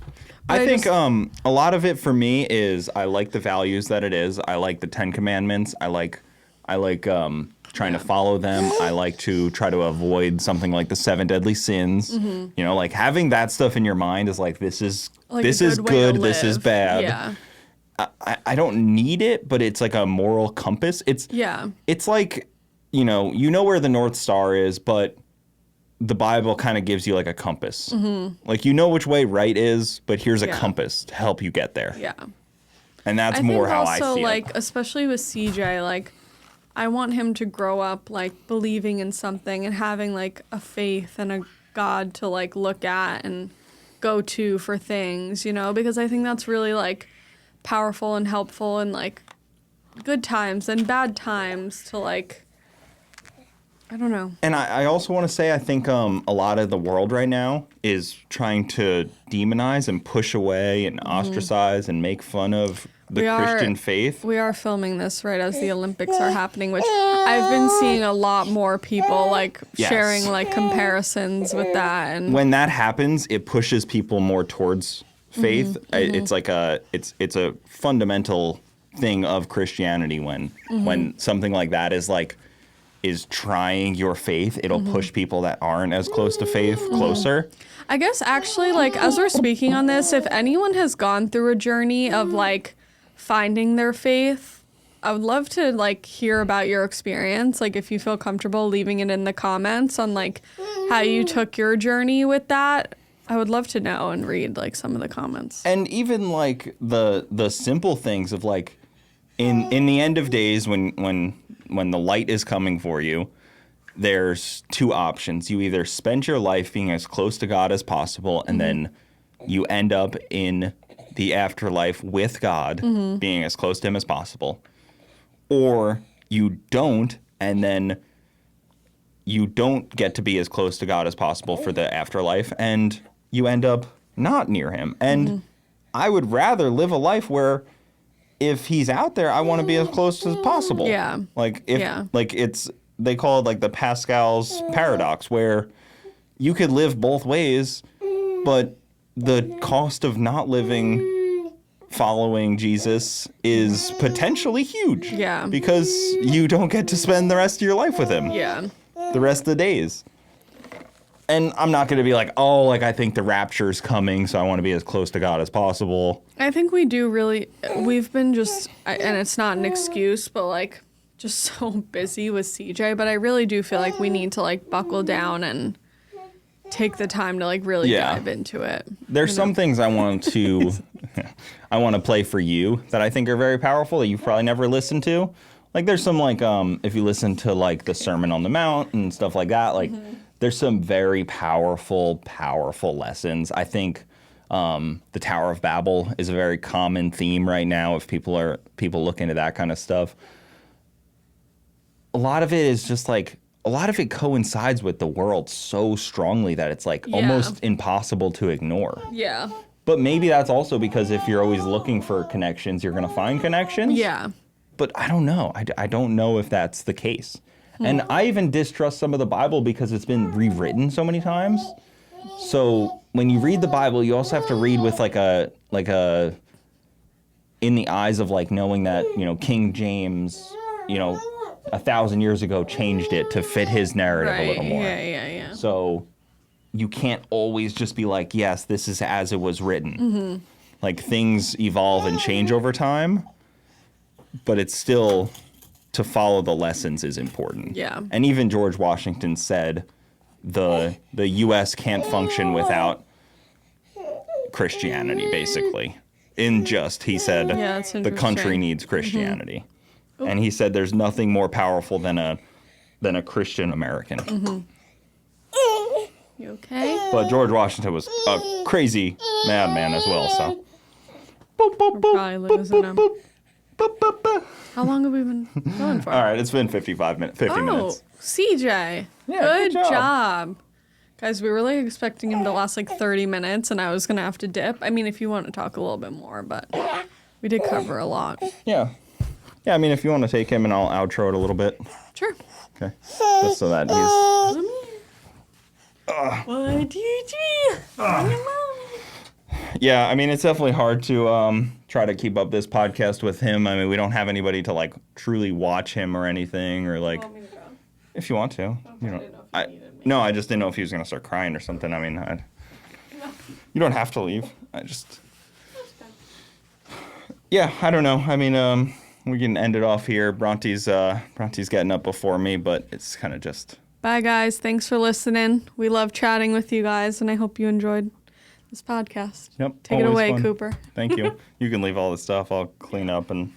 I think a lot of it for me is I like the values that it is. I like the 10 Commandments. I trying to follow them. I like to try to avoid something like the 7 deadly sins. You know, like having that stuff in your mind is like, this is Like this a is good way to good, this is live. bad. Yeah. I don't need it, but it's like a moral compass. It's like, you know where the North Star is, but the Bible kind of gives you like a compass. Like, you know which way right is, but here's a compass to help you get there. Yeah. And that's more how I see also, it. like, especially with CJ, like, I want him to grow up, like, believing in something and having, like, a faith and a God to, like, look at and go to for things, you know? Because I think that's really, like, powerful and helpful in, like, good times and bad times to, like, I don't know. And I also want to say, I think a lot of the world right now is trying to demonize and push away and ostracize and make fun of the Christian faith. We are filming this right as the Olympics are happening, which I've been seeing a lot more people like sharing like comparisons with that. And when that happens, it pushes people more towards faith. It's like it's a fundamental thing of Christianity when something like that is trying your faith, it'll push people that aren't as close to faith closer. I guess actually, like, as we're speaking on this, if anyone has gone through a journey of like finding their faith, I would love to like hear about your experience. Like, if you feel comfortable leaving it in the comments on like how you took your journey with that, I would love to know and read like some of the comments. And even like the simple things of like in the end of days when the light is coming for you, there's 2 options. You either spend your life being as close to God as possible, and then you end up in the afterlife with God, being as close to him as possible. Or you don't, and then you don't get to be as close to God as possible for the afterlife, and you end up not near him. And I would rather live a life where if he's out there, I want to be as close as possible. Yeah. Like they call it like the Pascal's paradox, where you could live both ways, but the cost of not living following Jesus is potentially huge. Yeah. Because you don't get to spend the rest of your life with him. Yeah. The rest of the days. And I'm not going to be like, oh, like I think the rapture's coming, so I want to be as close to God as possible. I think we do really, we've been just, and it's not an excuse, but like just so busy with CJ, but I really do feel like we need to like buckle down and take the time to like really dive into it. There's some things I want to, play for you that I think are very powerful that you've probably never listened to. Like there's some like, if you listen to like the Sermon on the Mount and stuff like that, like there's some very powerful lessons. I think the Tower of Babel is a very common theme right now if people look into that kind of stuff. A lot of it is just like, a lot of it coincides with the world so strongly that it's like almost impossible to ignore. Yeah. But maybe that's also because if you're always looking for connections, you're going to find connections. Yeah. But I don't know. I don't know if that's the case. And I even distrust some of the Bible because it's been rewritten so many times. So when you read the Bible, you also have to read with like a in the eyes of like knowing that, you know, King James, you know, 1,000 years ago changed it to fit his narrative a little more. Yeah. So you can't always just be like, yes, this is as it was written. Like things evolve and change over time, but it's still, to follow the lessons is important. Yeah. And even George Washington said the U.S. can't function without Christianity, basically. He said the country needs Christianity. And he said there's nothing more powerful than a Christian American. You okay? But George Washington was a crazy madman as well, so. We're probably losing him. How long have we been going for? All right, it's been 50 minutes. CJ. Good job. Guys, we were like expecting him to last like 30 minutes and I was going to have to dip. I mean, if you want to talk a little bit more, but we did cover a lot. Yeah. Yeah, I mean, if you want to take him and I'll outro it a little bit. Sure. Okay. Just so that he's... Yeah, I mean, it's definitely hard to try to keep up this podcast with him. I mean, we don't have anybody to like truly watch him or anything, or like, Want me to go? if you want to, Okay, you I know. didn't know if you needed me. No, I just didn't know if he was gonna start crying or something. I mean, you don't have to leave. Yeah, I don't know. I mean, we can end it off here. Bronte's getting up before me, but it's kind of just. Bye, guys. Thanks for listening. We love chatting with you guys, and I hope you enjoyed this podcast. Yep. Take it always away, fun. Cooper. Thank you. You can leave all the stuff. I'll clean up and.